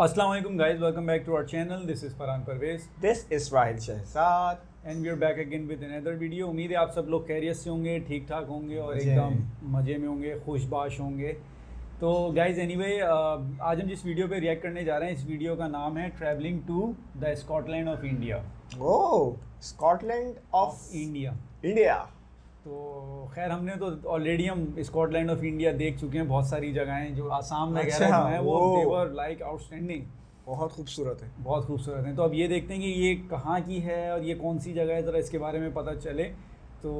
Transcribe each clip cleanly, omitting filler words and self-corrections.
Assalamu alaikum guys, welcome back to our channel. This is Farhan Parvez This is Rahil Shahzad. and we are back again with another video. उम्मीद है आप सब लोग खैरियत से होंगे, ठीक ठाक होंगे और मजे एकदम मज़े में होंगे, खुशबाश होंगे. तो गाइज एनीवे आज हम जिस वीडियो पे रिएक्ट करने जा रहे हैं, इस वीडियो का नाम है travelling to the Scotland of India. Oh, Scotland of India. India. तो खैर हमने तो ऑलरेडी हम स्कॉटलैंड ऑफ इंडिया देख चुके हैं. बहुत सारी जगहें जो आसाम वगैरह अच्छा, जो हैं वो वो। देवर लाइक आउटस्टैंडिंग, बहुत खूबसूरत है. बहुत खूबसूरत हैं. तो अब ये देखते हैं कि ये कहाँ की है और ये कौन सी जगह है, ज़रा इसके बारे में पता चले. तो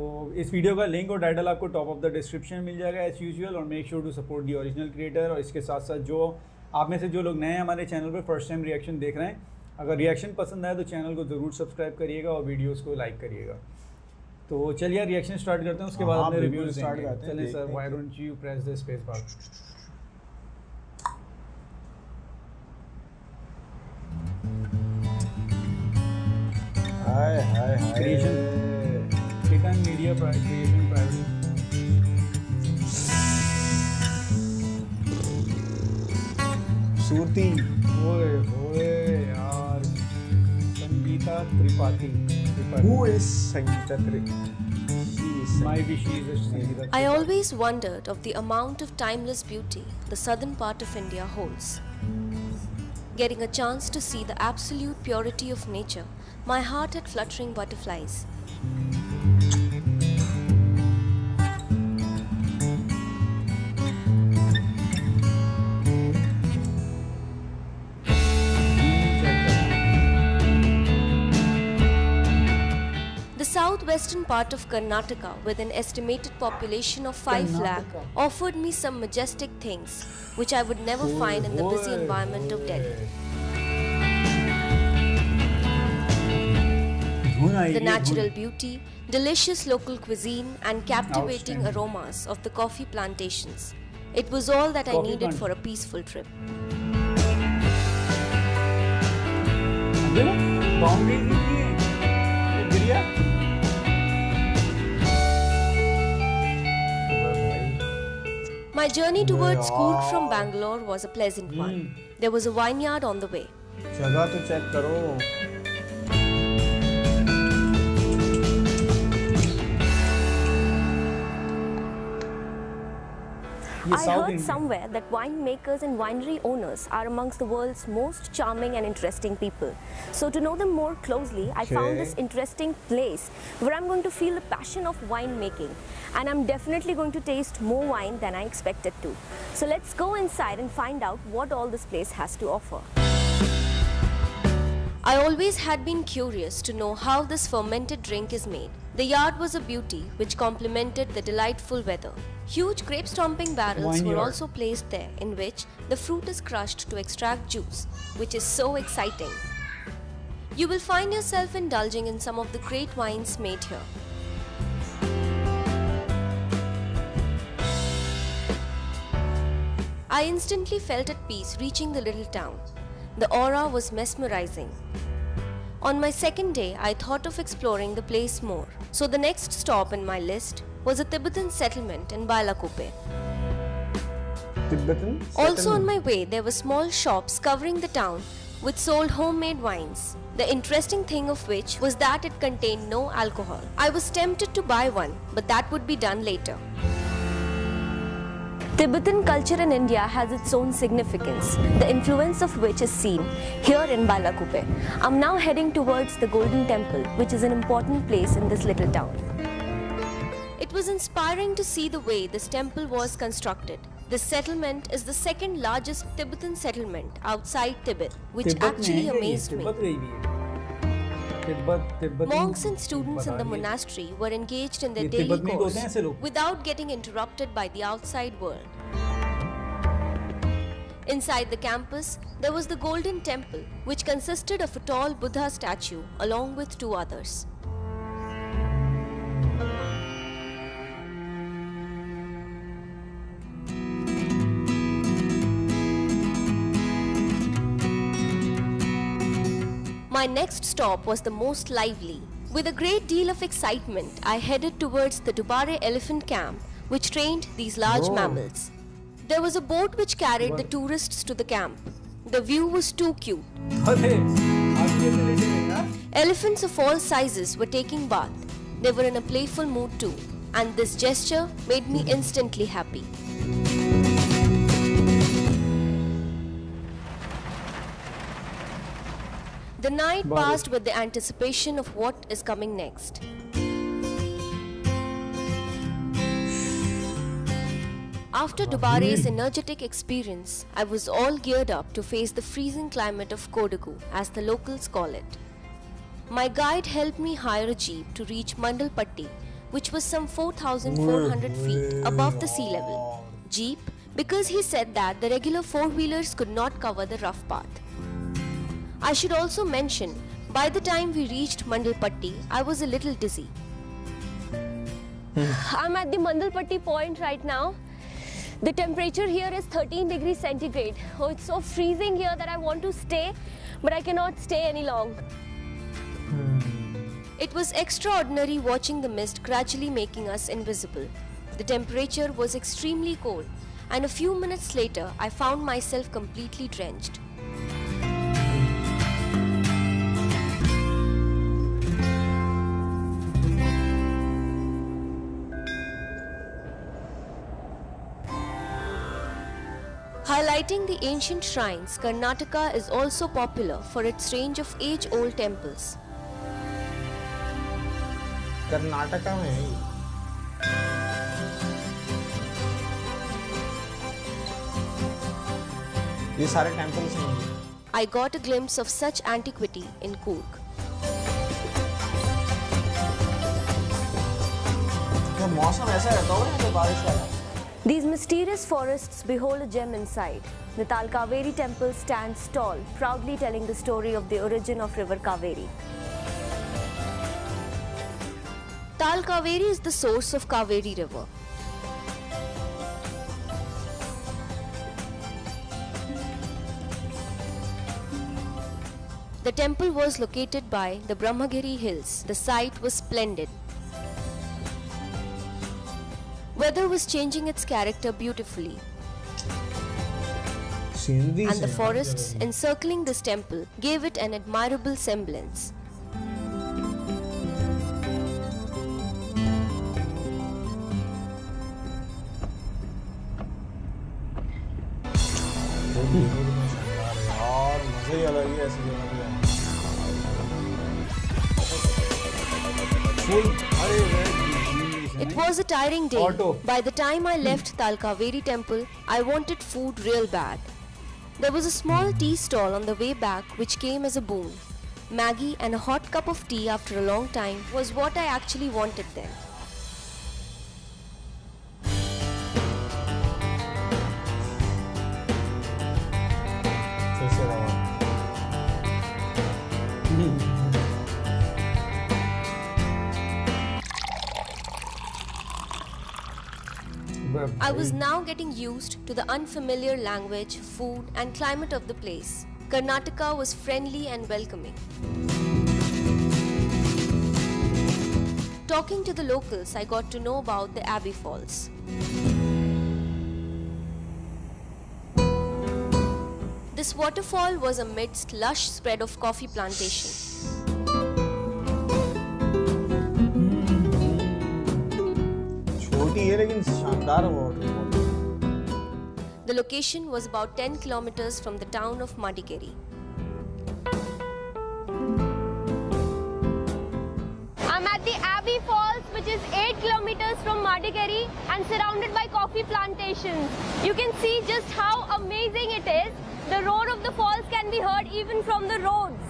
इस वीडियो का लिंक और टाइटल आपको टॉप ऑफ द डिस्क्रिप्शन मिल जाएगा एज यूजुअल. और make sure to support the original creator. और इसके साथ साथ जो आप में से जो लोग नए हैं हमारे चैनल पर फर्स्ट टाइम रिएक्शन देख रहे हैं, अगर रिएक्शन पसंद आए तो चैनल को ज़रूर सब्सक्राइब करिएगा और वीडियोज़ को लाइक करिएगा. तो चलिए रिएक्शन स्टार्ट करते हैं, उसके बाद हाँ, अपने बिल्कुल रिव्यूज start देंगे. करते हैं, चलें सर, देखते व्हाई हैं. Don't you press the space bar. Hi hi hi. Creation. Titan Media Creation Private. Surti. ओए ओए यार, Sangeeta Tripathi. Who is Sangeeta Tripathi? Might be she is a Sangeeta I Tripathi. always wondered of the amount of timeless beauty the southern part of India holds. Getting a chance to see the absolute purity of nature, my heart had fluttering butterflies. The southwestern part of Karnataka, with an estimated population of 5 lakh, Karnataka. offered me some majestic things which I would never find in the busy Oe, environment of Delhi. धुन आई The है, natural धुन. beauty, delicious local cuisine, and captivating Outstanding. aromas of the coffee plantations. It was all that I Coffee needed plant- for a peaceful trip. समझे ना? Boundary नहीं थी ये गिरिया. My journey towards Coorg Wow. from Bangalore was a pleasant one. There was a vineyard on the way. जगह तो check करो. ये I South heard India. somewhere that winemakers and winery owners are amongst the world's most charming and interesting people. So to know them more closely, I found Okay. this interesting place where I'm going to feel the passion of winemaking, and I'm definitely going to taste more wine than I expected to. So let's go inside and find out what all this place has to offer. I always had been curious to know how this fermented drink is made. The yard was a beauty which complemented the delightful weather. Huge grape stomping barrels were Vineyard. also placed there, in which the fruit is crushed to extract juice, which is so exciting. You will find yourself indulging in some of the great wines made here. I instantly felt at peace reaching the little town. The aura was mesmerizing. On my second day, I thought of exploring the place more. So the next stop in my list was a Tibetan settlement in Bailakuppe. Tibetan. Also on my way, there were small shops covering the town which sold homemade wines. The interesting thing of which was that it contained no alcohol. I was tempted to buy one, but that would be done later. Tibetan culture in India has its own significance, the influence of which is seen here in Bailakuppe. I'm now heading towards the Golden Temple, which is an important place in this little town. It was inspiring to see the way this temple was constructed. This settlement is the second largest Tibetan settlement outside Tibet, which Tibet में actually है ये, amazed me. Tibet रही भी है. Tibet Monks and students in the monastery were engaged in their ये daily Tibet में ही तो course होते हैं ऐसे लोग. without getting interrupted by the outside world. Inside the campus, there was the Golden Temple, which consisted of a tall Buddha statue along with two others. My next stop was the most lively. With a great deal of excitement, I headed towards the Dubare elephant camp, which trained these large Oh. mammals. There was a boat which carried the tourists to the camp. The view was too cute. अरे आप कैसे लेटे हैं यार? Elephants of all sizes were taking bath. They were in a playful mood too, and this gesture made me instantly happy. The night passed with the anticipation of what is coming next. After Dubare's energetic experience, I was all geared up to face the freezing climate of Kodagu, as the locals call it. My guide helped me hire a jeep to reach Mandalpatti, which was some 4,400 feet above the sea level. Jeep, because he said that the regular four-wheelers could not cover the rough path. I should also mention, by the time we reached Mandalpatti, I was a little dizzy. I'm at the Mandalpatti point right now. The temperature here is 13 degrees centigrade. Oh, it's so freezing here that I want to stay, but I cannot stay any long. It was extraordinary watching the mist gradually making us invisible. The temperature was extremely cold, and a few minutes later, I found myself completely drenched. Highlighting the ancient shrines, Karnataka is also popular for its range of age-old temples. Karnataka में है ये। ये सारे temples हैं। I got a glimpse of such antiquity in Coorg. तो मौसम ऐसा रहता होगा ना, तो बारिश वाला। These mysterious forests behold a gem inside. The Talkaveri temple stands tall, proudly telling the story of the origin of river Kaveri. Talkaveri is the source of Kaveri river. The temple was located by the Brahmagiri hills. The site was splendid. Weather was changing its character beautifully, and the forests encircling this temple gave it an admirable semblance. और मजे ही अलग ही ऐसी जगह पे है। It was a tiring day. Auto. By the time I left Talkaveri temple, I wanted food real bad. There was a small tea stall on the way back which came as a boon. Maggie and a hot cup of tea after a long time was what I actually wanted then. फिर से रहा। I was now getting used to the unfamiliar language, food, and climate of the place. Karnataka was friendly and welcoming. Talking to the locals, I got to know about the Abbey Falls. This waterfall was amidst lush spread of coffee plantation. छोटी है लेकिन शानदार waterfall. The location was about 10 kilometers from the town of Madikeri. I'm at the Abbey Falls, which is 8 kilometers from Madikeri and surrounded by coffee plantations. You can see just how amazing it is. The roar of the falls can be heard even from the roads.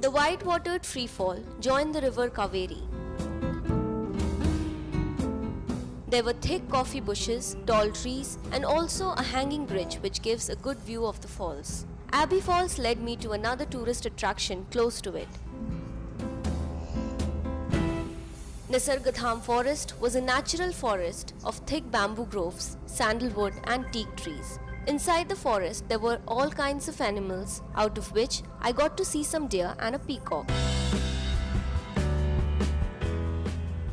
The white-watered freefall joined the river Kaveri. There were thick coffee bushes, tall trees, and also a hanging bridge which gives a good view of the falls. Abbey Falls led me to another tourist attraction close to it. Nisargadham Forest was a natural forest of thick bamboo groves, sandalwood, and teak trees. Inside the forest, there were all kinds of animals, out of which I got to see some deer and a peacock.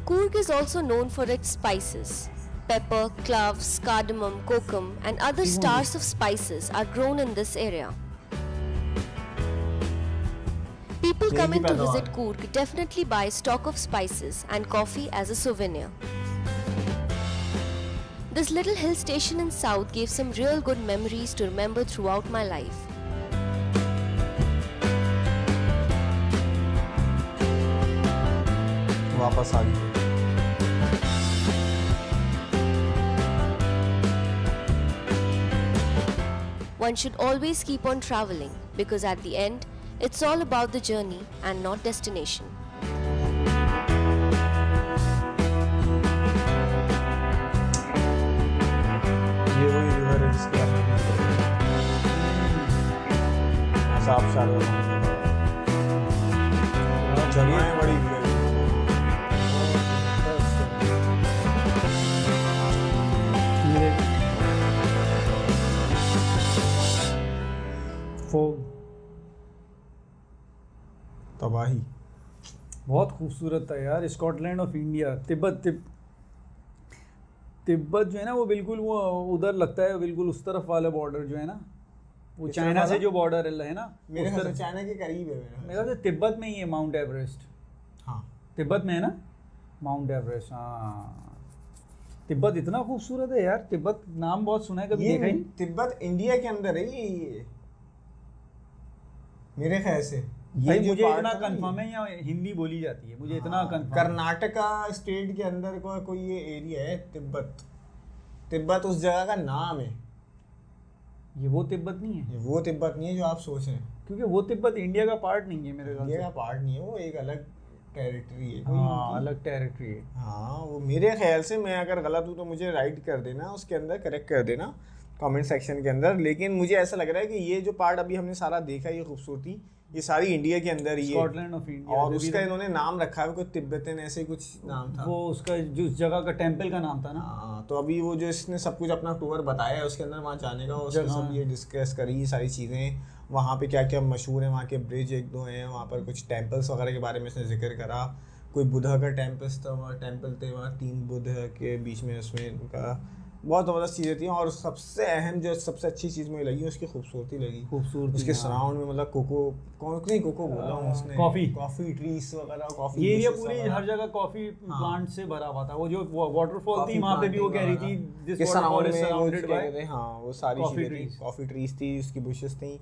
Coorg is also known for its spices. pepper, cloves, cardamom, kokum, and other stars of spices are grown in this area. People coming to visit Coorg definitely buy stock of spices and coffee as a souvenir. This little hill station in South gave some real good memories to remember throughout my life. वापस आ गई। One should always keep on traveling because at the end, it's all about the journey and not destination. ये वही river है जिसके बारे में साफ शाल जगह बड़ी तबाही। बहुत खूबसूरत था यार। स्कॉटलैंड ऑफ इंडिया, तिब्बत जो है ना वो बिल्कुल वो उधर लगता है, बिल्कुल उस तरफ वाला बॉर्डर जो है ना, वो चाइना से जो बॉर्डर है ना, मेरे ख्याल से चाइना के करीब है मेरे ख्याल से तिब्बत में ही है माउंट एवरेस्ट। हाँ तिब्बत में है ना माउंट एवरेस्ट। हाँ तिब्बत इतना खूबसूरत है यार। तिब्बत नाम बहुत सुना है, कभी देखा ही। तिब्बत इंडिया के अंदर है ये मेरे ख्याल से। ये मुझे इतना कंफर्म है, या हिंदी बोली जाती है, मुझे इतना कंफर्म। कर्नाटका स्टेट के अंदर कोई ये एरिया है तिब्बत उस जगह का नाम है। ये वो तिब्बत नहीं है, ये वो तिब्बत नहीं है जो आप सोच रहे हैं, क्योंकि वो तिब्बत इंडिया का पार्ट नहीं है मेरे ख्याल से। इंडिया का पार्ट नहीं है, वो एक अलग टेरिटरी है। हाँ अलग टेरिटरी है। हाँ वो मेरे ख्याल से, मैं अगर गलत हूँ तो मुझे राइट कर देना, उसके अंदर करेक्ट कर देना कमेंट सेक्शन के अंदर। लेकिन मुझे ऐसा लग रहा है कि ये जो पार्ट अभी हमने सारा देखा, ये खूबसूरती, ये सारी इंडिया के अंदर ही है। Scotland of India. और उसका इन्होंने नाम रखा है, कोई तिब्बतन ऐसे कुछ नाम था, वो उसका जो उस जगह का टेंपल का नाम था ना। हाँ तो अभी वो जो इसने सब कुछ अपना टूर बताया है, उसके अंदर वहाँ जाने का, उसके सब ये डिस्कस करी सारी चीज़ें, वहाँ पे क्या क्या मशहूर है, वहाँ के ब्रिज एक दो हैं, वहाँ पर कुछ टेम्पल्स वगैरह के बारे में इसने जिक्र करा। कोई बुद्धा का टेम्पल थे वहाँ, 3 बुद्ध के बीच में, उसमें उनका बहुत ज़बरदस्त चीज़ें थी। और सबसे अहम जो सबसे अच्छी चीज़ मुझे लगी, उसकी खूबसूरती लगी। खूबसूरती उसके सराउंड में मतलब कोको बोला हूँ उसने, कॉफ़ी ट्रीज वगैरह, कॉफ़ी ये एरिया पूरी हर जगह कॉफ़ी प्लांट से भरा हुआ था। वो जो वाटरफॉल थी वहाँ पे भी वो कह रही थी this waterfall is surrounded by, हाँ वो सारी चीज़ें थी, कॉफ़ी ट्रीज थी, उसकी बुशेस थी,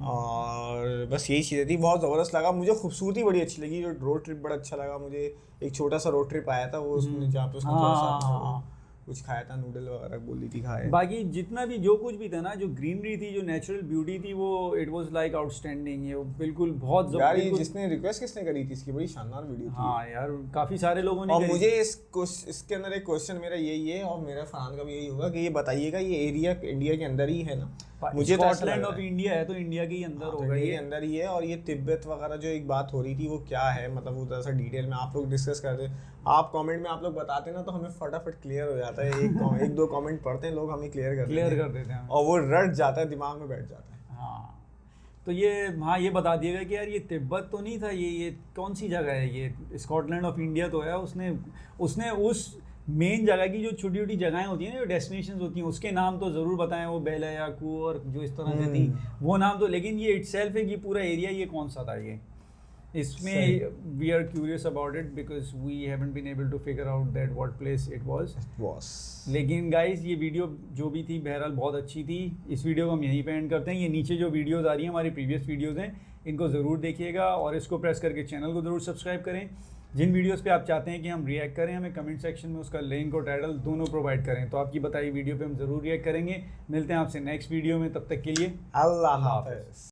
और बस यही चीज़ें थी। बहुत ज़बरदस्त लगा मुझे, खूबसूरती बड़ी अच्छी लगी। जो रोड ट्रिप बड़ा अच्छा लगा मुझे। एक छोटा सा रोड ट्रिप आया था वो, उसमें जहाँ पे उसने थोड़ा सा कुछ खाया था, नूडल वगैरह बोली थी खाए। बाकी जितना भी जो कुछ भी था ना, जो ग्रीनरी थी, जो नेचुरल ब्यूटी थी, वो इट वाज लाइक आउटस्टैंडिंग। ये बिल्कुल बहुत यार ये जिसने रिक्वेस्ट किसने करी थी इसकी, बड़ी शानदार वीडियो थी। हाँ यार काफ़ी सारे लोगों ने। और मुझे इसके अंदर एक क्वेश्चन मेरा यही है, और मेरा फरहान का भी यही होगा कि ये बताइएगा ये एरिया इंडिया के अंदर ही है ना? मुझे स्कॉटलैंड ऑफ इंडिया है तो इंडिया के ही अंदर होगा, इंडिया के अंदर ही है। और ये तिब्बत वगैरह जो एक बात हो रही थी वो क्या है, मतलब वो सा डिटेल में आप लोग डिस्कस करते, आप कमेंट में आप लोग बताते ना, तो हमें फटाफट क्लियर हो जाता है। एक दो कमेंट पढ़ते हैं लोग, हमें क्लियर कर देते हैं, और वो रट जाता है, दिमाग में बैठ जाता है। हाँ तो ये बता दिएगा कि यार ये तिब्बत तो नहीं था, ये कौन सी जगह है? ये स्कॉटलैंड ऑफ इंडिया तो है। उसने उस मेन जगह की जो छोटी छोटी जगहें होती हैं ना, जो डेस्टिनेशंस होती हैं, उसके नाम तो ज़रूर बताएं, वो बेला या कू और जो इस तरह से थी वो नाम तो। लेकिन ये इटसेल्फ है कि पूरा एरिया ये कौन सा था, ये इसमें we are curious about it because we haven't been able to figure out that what place it was. लेकिन गाइज ये वीडियो जो भी थी बहरहाल बहुत अच्छी थी। इस वीडियो को हम यहीं पे एंड करते हैं। ये नीचे जो वीडियोज़ आ रही हैं हमारी प्रीवियस वीडियोज़ हैं, इनको ज़रूर देखिएगा और इसको प्रेस करके चैनल को ज़रूर सब्सक्राइब करें। जिन वीडियोस पे आप चाहते हैं कि हम रिएक्ट करें, हमें कमेंट सेक्शन में उसका लिंक और टाइटल दोनों प्रोवाइड करें, तो आपकी बताई वीडियो पे हम ज़रूर रिएक्ट करेंगे। मिलते हैं आपसे नेक्स्ट वीडियो में, तब तक के लिए अल्लाह हाफ़िज़।